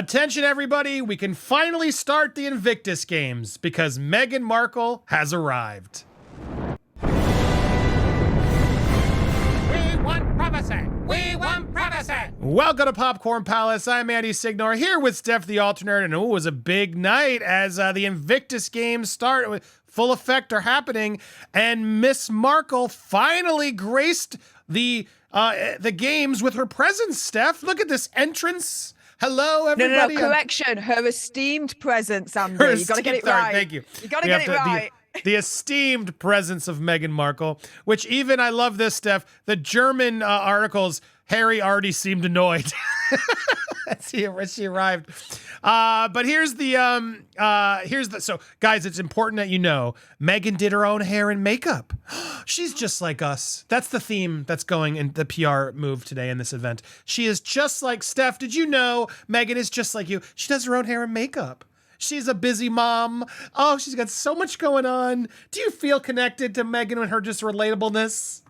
Attention, everybody. We can finally start the Invictus Games because Meghan Markle has arrived. We want privacy. We want privacy. Welcome to Popcorn Palace. I'm Andy Signor here with Steph the Alternate, and it was a big night as the Invictus Games start. Full effect are happening, and Miss Markle finally graced the games with her presence. Steph, look at this entrance. Hello, everybody. No, correction. Her esteemed presence, Andy. You got to get it sorry, right. Thank you. You got to get it right. The esteemed presence of Meghan Markle, which even, I love this, Steph, the German articles, Harry already seemed annoyed as she arrived. But so guys, it's important that you know, Meghan did her own hair and makeup. She's just like us. That's the theme that's going in the PR move today in this event. She is just like Steph. Did you know Meghan is just like you? She does her own hair and makeup. She's a busy mom. Oh, she's got so much going on. Do you feel connected to Meghan and her just relatableness?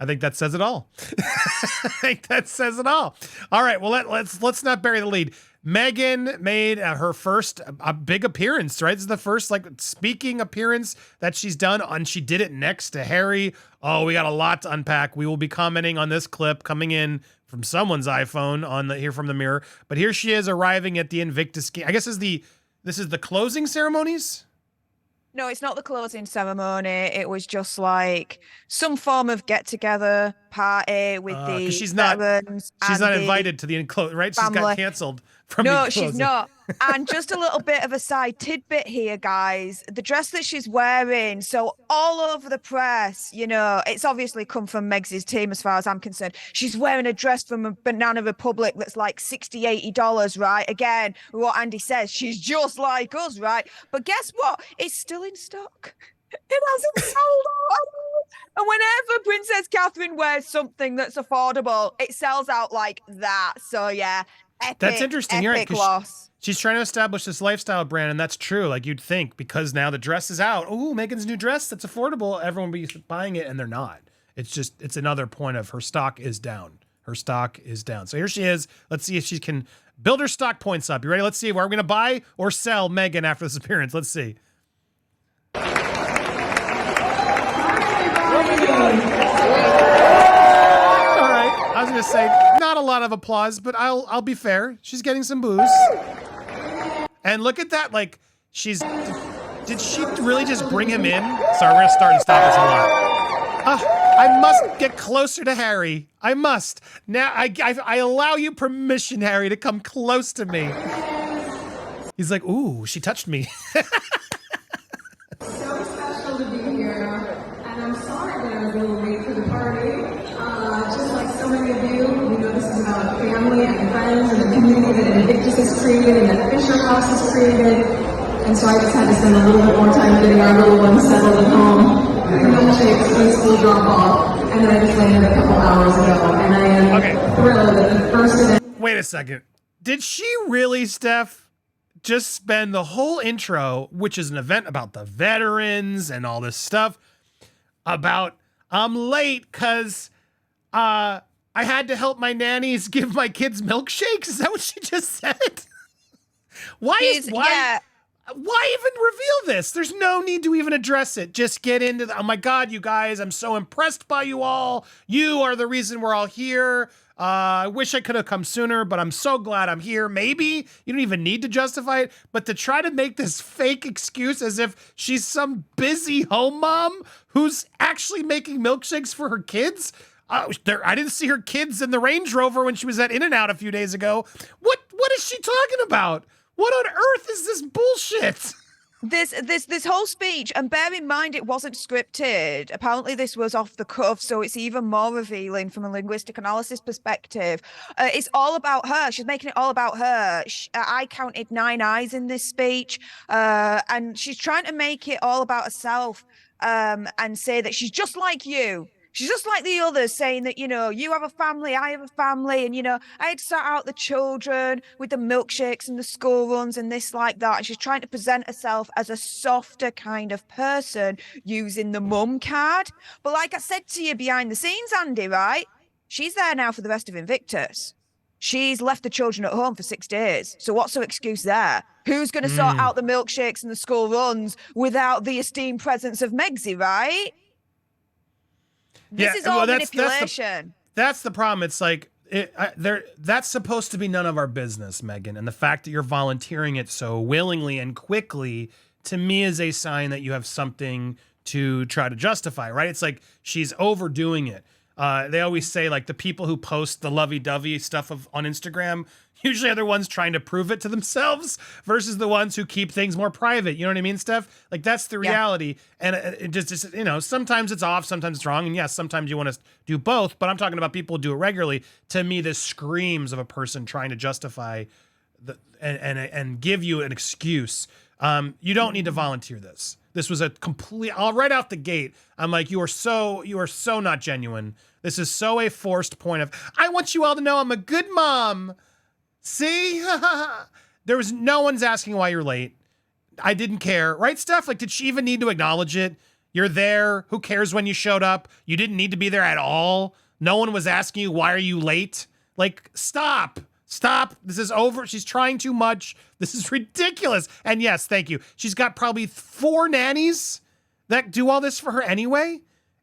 I think that says it all. I think that says it all. All right, well, let's not bury the lead. Meghan made her first big appearance, right? This is the first speaking appearance that she's done, and she did it next to Harry. Oh, we got a lot to unpack. We will be commenting on this clip coming in from someone's iPhone on here from the Mirror. But here she is arriving at the Invictus Game. I guess this is the closing ceremonies. No, it's not the closing ceremony. It was just like some form of get-together party with the she's not invited to the enclosure, right? She's got canceled from No, she's not. And just a little bit of a side tidbit here, guys. The dress that she's wearing, so all over the press, it's obviously come from Meg's team as far as I'm concerned. She's wearing a dress from a Banana Republic that's like $60, $80, right? Again, what Andy says, she's just like us, right? But guess what? It's still in stock. It hasn't sold out. And whenever Princess Catherine wears something that's affordable, it sells out like that. So yeah, epic, that's interesting. Epic loss. She's trying to establish this lifestyle brand, and that's true. Like you'd think, because now the dress is out. Ooh, Meghan's new dress that's affordable. Everyone will be buying it, and they're not. It's another point of her stock is down. Her stock is down. So here she is. Let's see if she can build her stock points up. You ready? Let's see. Are we going to buy or sell Meghan after this appearance? Let's see. All right. I was going to say, not a lot of applause, but I'll be fair. She's getting some boos. And look at that. Like, did she really just bring him in? Sorry, we're going to start and stop this a lot. I must get closer to Harry. I must. Now, I allow you permission, Harry, to come close to me. He's like, ooh, she touched me. So special to be here, and I'm sorry that I was a little late for the party. Just like so many of you, this is about family and friends and the community that Invictus has created and that Fisher House has created. And so I just had to spend a little bit more time getting our little one settled at home. Milkshakes and school drop off, and then I just landed a couple hours ago, and I am thrilled that the first event. Wait a second. Did she really, Steph, just spend the whole intro, which is an event about the veterans and all this stuff, about I'm late because I had to help my nannies give my kids milkshakes? Is that what she just said? Why even reveal this? There's no need to even address it. Just get into oh my God, you guys, I'm so impressed by you all. You are the reason we're all here. I wish I could have come sooner, but I'm so glad I'm here. Maybe you don't even need to justify it, but to try to make this fake excuse as if she's some busy home mom who's actually making milkshakes for her kids. I didn't see her kids in the Range Rover when she was at In-N-Out a few days ago. What is she talking about? What on earth is this bullshit? This whole speech, and bear in mind it wasn't scripted. Apparently this was off the cuff, so it's even more revealing from a linguistic analysis perspective. It's all about her. She's making it all about her. I counted 9 eyes in this speech, and she's trying to make it all about herself, and say that she's just like you. She's just like the others, saying that, you have a family, I have a family, and, I had sat out the children with the milkshakes and the school runs and this like that. And she's trying to present herself as a softer kind of person using the mum card. But like I said to you behind the scenes, Andy, right? She's there now for the rest of Invictus. She's left the children at home for 6 days. So what's her excuse there? Who's going to sort out the milkshakes and the school runs without the esteemed presence of Megsy, right? This is all manipulation. That's the problem. It's like, that's supposed to be none of our business, Meghan. And the fact that you're volunteering it so willingly and quickly, to me, is a sign that you have something to try to justify, right? It's like she's overdoing it. They always say, like, the people who post the lovey-dovey stuff on Instagram usually are the ones trying to prove it to themselves versus the ones who keep things more private. You know what I mean, Steph? Like, that's the reality. And it just, you know, sometimes it's off, sometimes it's wrong. And yes, sometimes you want to do both, but I'm talking about people who do it regularly. To me, this screams of a person trying to justify and give you an excuse. You don't need to volunteer this. This was a complete, right out the gate, I'm like, you are so not genuine. This is so a forced point of, I want you all to know I'm a good mom. See? There was no one's asking why you're late. I didn't care. Right, Steph? Like, did she even need to acknowledge it? You're there. Who cares when you showed up? You didn't need to be there at all. No one was asking you, why are you late? Like, stop. Stop. This is over. She's trying too much. This is ridiculous. And yes, thank you. She's got probably 4 nannies that do all this for her anyway.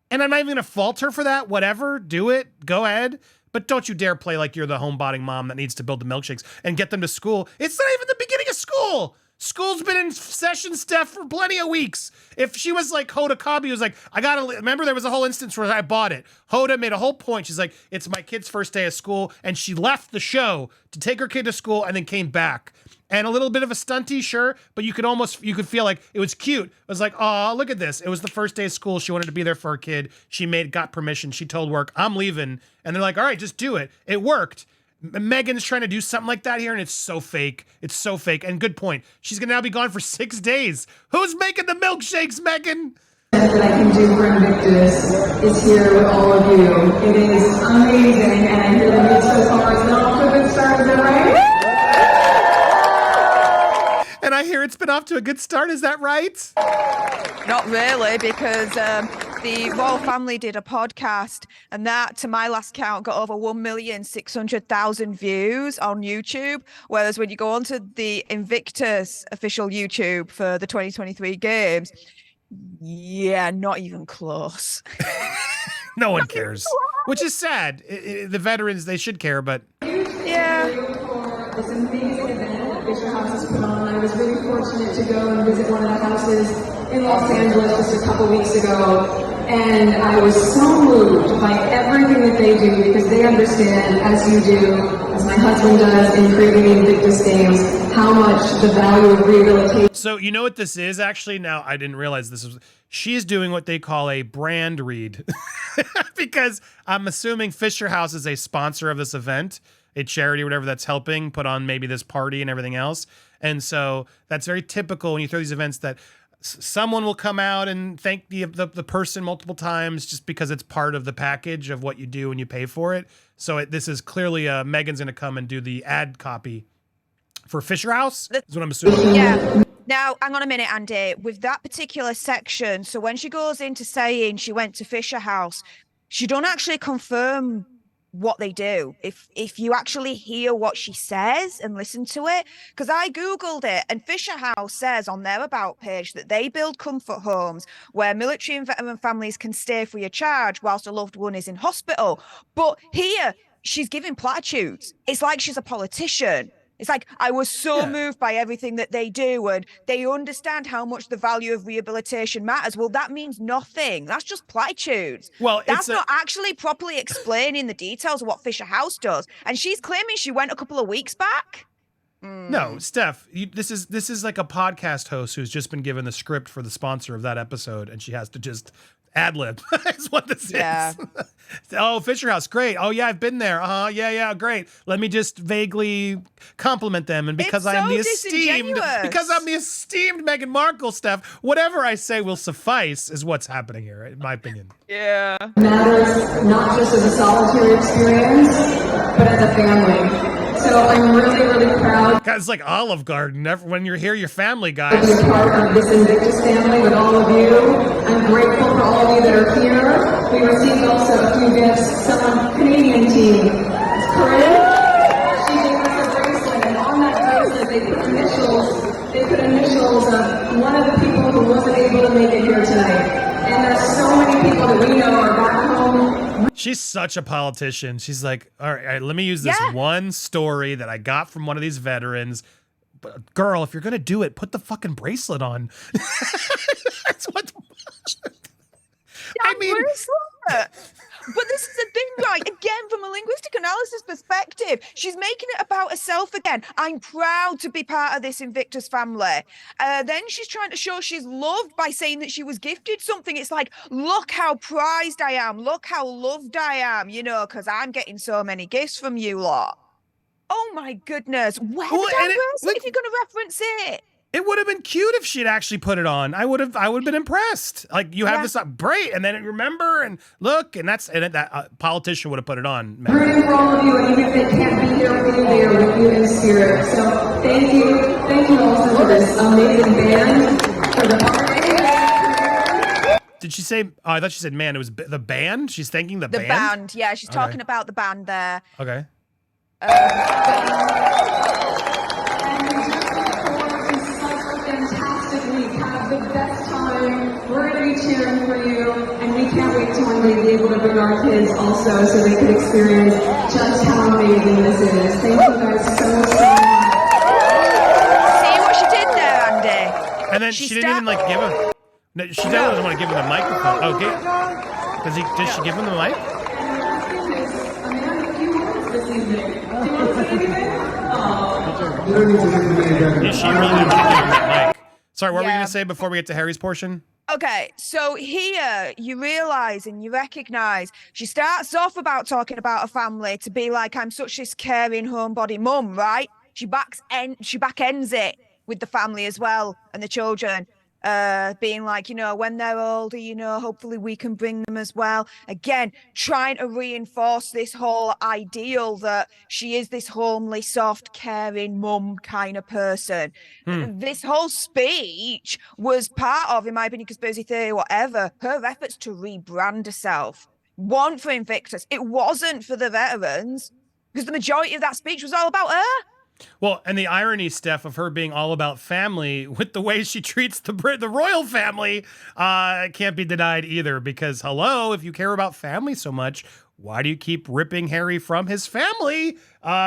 And I'm not even going to fault her for that. Whatever. Do it. Go ahead. But don't you dare play like you're the homebotting mom that needs to build the milkshakes and get them to school. It's not even the beginning of school. School's been in session, Steph, for plenty of weeks. If she was like Hoda Kotb, was like, remember there was a whole instance where I bought it. Hoda made a whole point. She's like, it's my kid's first day of school. And she left the show to take her kid to school and then came back. And a little bit of a stunty, sure, but you could feel like it was cute. It was like, oh, look at this. It was the first day of school. She wanted to be there for her kid. She got permission. She told work, I'm leaving. And they're like, all right, just do it. It worked. Meghan's trying to do something like that here, and it's so fake. It's so fake. And good point. She's going to now be gone for 6 days. Who's making the milkshakes, Meghan? That I can do for Invictus is here with all of you. It is amazing, and I hear that so far it's not off to a good start, is that right? And I hear it's been off to a good start. Is that right? Not really, because the royal family did a podcast, and that, to my last count, got over 1,600,000 views on YouTube. Whereas when you go onto the Invictus official YouTube for the 2023 games, yeah, not even close. No one cares, which is sad. The veterans, they should care, but yeah. This amazing event that Fisher House has put on. I was really fortunate to go and visit one of the houses in Los Angeles just a couple weeks ago, and I was so moved by everything that they do, because they understand, as you do, as my husband does in creating the Invictus Games, how much the value of rehabilitation. So you know what this is actually? Now, I didn't realize this was, she's doing what they call a brand read because I'm assuming Fisher House is a sponsor of this event, a charity, whatever, that's helping put on maybe this party and everything else. And so that's very typical when you throw these events, that someone will come out and thank the person multiple times just because it's part of the package of what you do when you pay for it. So this is clearly Meghan's going to come and do the ad copy for Fisher House, is what I'm assuming. Yeah. Now, hang on a minute, Andy. With that particular section, so when she goes into saying she went to Fisher House, she don't actually confirm what they do. If you actually hear what she says and listen to it, because I Googled it, and Fisher House says on their about page that they build comfort homes where military and veteran families can stay free of charge whilst a loved one is in hospital. But here, she's giving platitudes. It's like she's a politician. It's like, I was so moved by everything that they do, and they understand how much the value of rehabilitation matters. Well, that means nothing. That's just platitudes. Well, that's not actually properly explaining the details of what Fisher House does. And she's claiming she went a couple of weeks back. No, Steph, this is like a podcast host who's just been given the script for the sponsor of that episode, and she has to just ad-lib. That's what this is. Oh, Fisher House, great. Oh, yeah, I've been there. Yeah, great. Let me just vaguely compliment them. And because I'm the esteemed Meghan Markle, Steph, whatever I say will suffice is what's happening here, in my opinion. Yeah. Matters not just as a solitary experience, but as a family. So I'm really, really proud. It's like Olive Garden. When you're here, your family, guys. To be part of this Invictus family with all of you. I'm grateful for all of you that are here. We received also a few gifts. Someone, Canadian team. It's Corinne. here tonight. And there's so many people that we know are back home. She's such a politician. She's like, all right, let me use this one story that I got from one of these veterans. But girl, if you're going to do it, put the fucking bracelet on. That's what. I mean. But this is the thing, right? Again, from a linguistic analysis perspective, she's making it about herself again. I'm proud to be part of this Invictus family. Then she's trying to show she's loved by saying that she was gifted something. It's like, look how prized I am. Look how loved I am, you know, because I'm getting so many gifts from you lot. Oh, my goodness. Where if you're going to reference it? It would have been cute if she'd actually put it on. I would have been impressed. Like, you have this up, great, and then remember and look, and that politician would have put it on. Rooting for all of you, and even if they can't be here with you, they are with you in spirit. So thank you also for this amazing band for the party. Did she say? Oh, I thought she said man. It was the band. She's thanking the band. The band, yeah. She's talking about the band there. Okay. The best time. We're going to be cheering for you, and we can't wait to one day be able to bring our kids also so they can experience just how amazing this is. Thank you guys so much. See what she did there, Andy? And then she didn't even like give him. No, she doesn't want to give him the microphone. Oh, okay. Did she give him the mic? Is she really didn't give him the mic? Sorry, what were you going to say before we get to Harry's portion? Okay, so here you realize and you recognize she starts off about talking about a family to be like, I'm such this caring homebody mum, right? She back ends it with the family as well and the children. Being like, you know, when they're older, you know, hopefully we can bring them as well. Again, trying to reinforce this whole ideal that she is this homely, soft, caring mum kind of person. This whole speech was part of, in my opinion, conspiracy theory, whatever, her efforts to rebrand herself. One for Invictus. It wasn't for the veterans because the majority of that speech was all about her. Well, and the irony, Steph, of her being all about family with the way she treats the royal family can't be denied either. Because, hello, if you care about family so much, why do you keep ripping Harry from his family?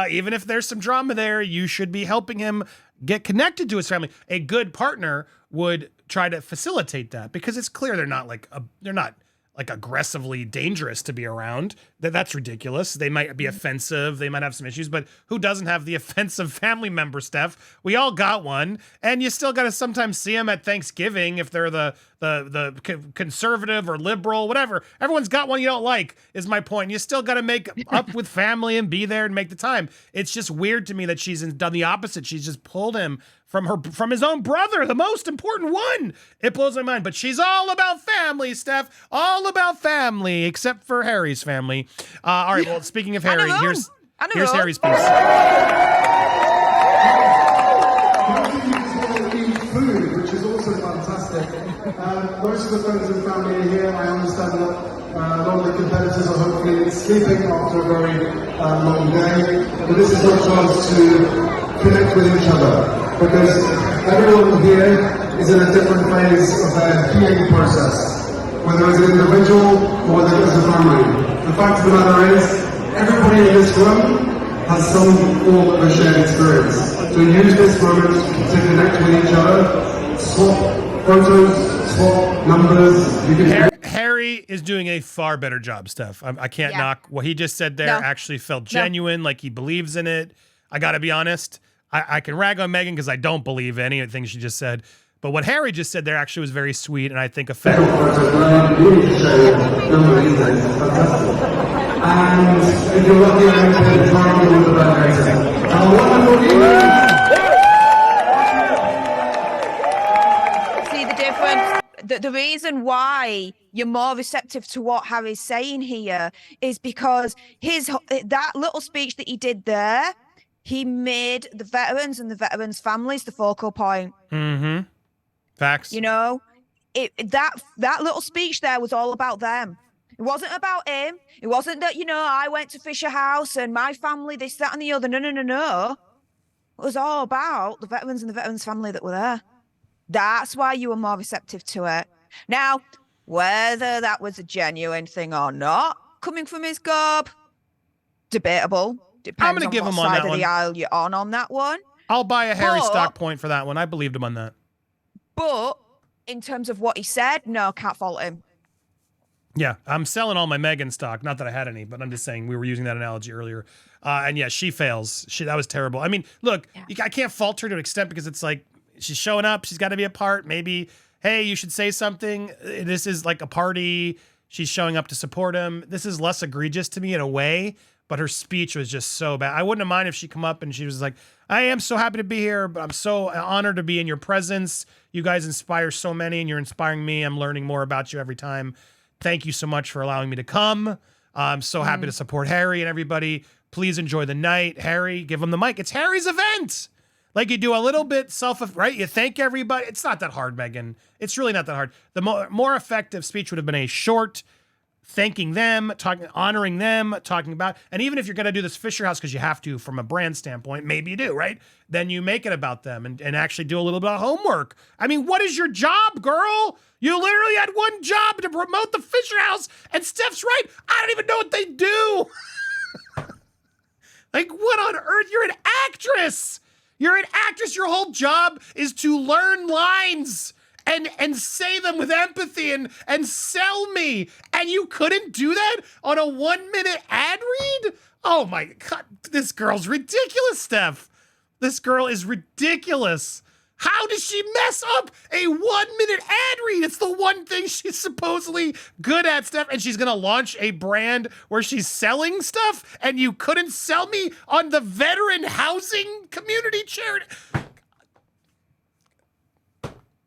Even if there's some drama there, you should be helping him get connected to his family. A good partner would try to facilitate that because it's clear they're not like aggressively dangerous to be around. That's ridiculous. They might be offensive. They might have some issues, but who doesn't have the offensive family member, Steph? We all got one, and you still got to sometimes see them at Thanksgiving if they're the conservative or liberal, whatever. Everyone's got one you don't like, is my point. You still got to make up with family and be there and make the time. It's just weird to me that she's done the opposite. She's just pulled him from his own brother, the most important one. It blows my mind. But she's all about family, Steph. All about family, except for Harry's family. All right. Well, speaking of Harry, here's Harry's piece. Food, which is also fantastic. Most of the friends and family are here. I understand that a lot of the competitors are hopefully sleeping after a very long day. But this is your chance to connect with each other, because everyone here is in a different phase of their healing process, whether it's an individual or whether it's a family. The fact of the matter is, everybody in this room has some form of a shared experience. So use this moment to connect with each other, swap photos, swap numbers. You can Harry is doing a far better job, Steph. I can't knock what he just said there. Actually felt genuine, like he believes in it. I got to be honest. I can rag on Meghan because I don't believe anything she just said. But what Harry just said there actually was very sweet and I think effective. And if you're lucky enough to try with the See the difference? The reason why you're more receptive to what Harry's saying here is because that little speech that he did there, he made the veterans and the veterans' families the focal point. Mm-hmm. Facts. You know, that little speech there was all about them. It wasn't about him. It wasn't that, you know, I went to Fisher House and my family, this, that, and the other. No. It was all about the veterans and the veterans' family that were there. That's why you were more receptive to it. Now, whether that was a genuine thing or not, coming from his gob, debatable. Depends gonna on give what him on side that of the one. aisle you're on that one. I'll buy a Harry But- stock point for that one. I believed him on that. But in terms of what he said, no, can't fault him. Yeah, I'm selling all my Meghan stock. Not that I had any, but I'm just saying we were using that analogy earlier. And yeah, she fails. That was terrible. I mean, look, I can't fault her to an extent because it's like she's showing up. She's got to be a part. Maybe, hey, you should say something. This is like a party. She's showing up to support him. This is less egregious to me in a way, but her speech was just so bad. I wouldn't have minded if she come up and she was like, I am so happy to be here, but I'm so honored to be in your presence. You guys inspire so many and you're inspiring me. I'm learning more about you every time. Thank you so much for allowing me to come. I'm so happy to support Harry and everybody. Please enjoy the night. Harry, give him the mic. It's Harry's event. Like you do a little bit right? You thank everybody. It's not that hard, Meghan. It's really not that hard. The more effective speech would have been a short thanking them, honoring them, talking about, and even if you're going to do this Fisher House because you have to from a brand standpoint, maybe you do, right? Then you make it about them and actually do a little bit of homework. I mean, what is your job, girl? You literally had one job to promote the Fisher House, and Steph's right. I don't even know what they do. Like, what on earth? You're an actress. You're an actress. Your whole job is to learn lines and say them with empathy and sell me. And you couldn't do that on a 1-minute ad read? Oh my God, this girl's ridiculous, Steph. This girl is ridiculous. How does she mess up a 1-minute ad read? It's the one thing she's supposedly good at, Steph, and she's gonna launch a brand where she's selling stuff, and you couldn't sell me on the veteran housing community charity.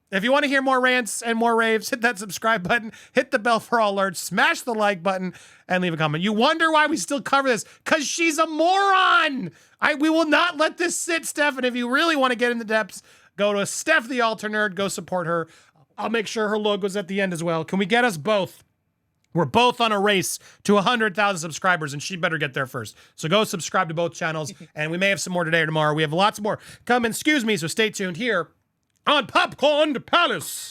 If you want to hear more rants and more raves, hit that subscribe button, hit the bell for all alerts, smash the like button, and leave a comment. You wonder why we still cover this? Because she's a moron. We will not let this sit, Steph. And if you really want to get in the depths, go to Steph the Alter Nerd. Go support her. I'll make sure her logo's at the end as well. Can we get us both? We're both on a race to 100,000 subscribers, and she better get there first. So go subscribe to both channels, and we may have some more today or tomorrow. We have lots more coming, so stay tuned here on Popcorn Palace.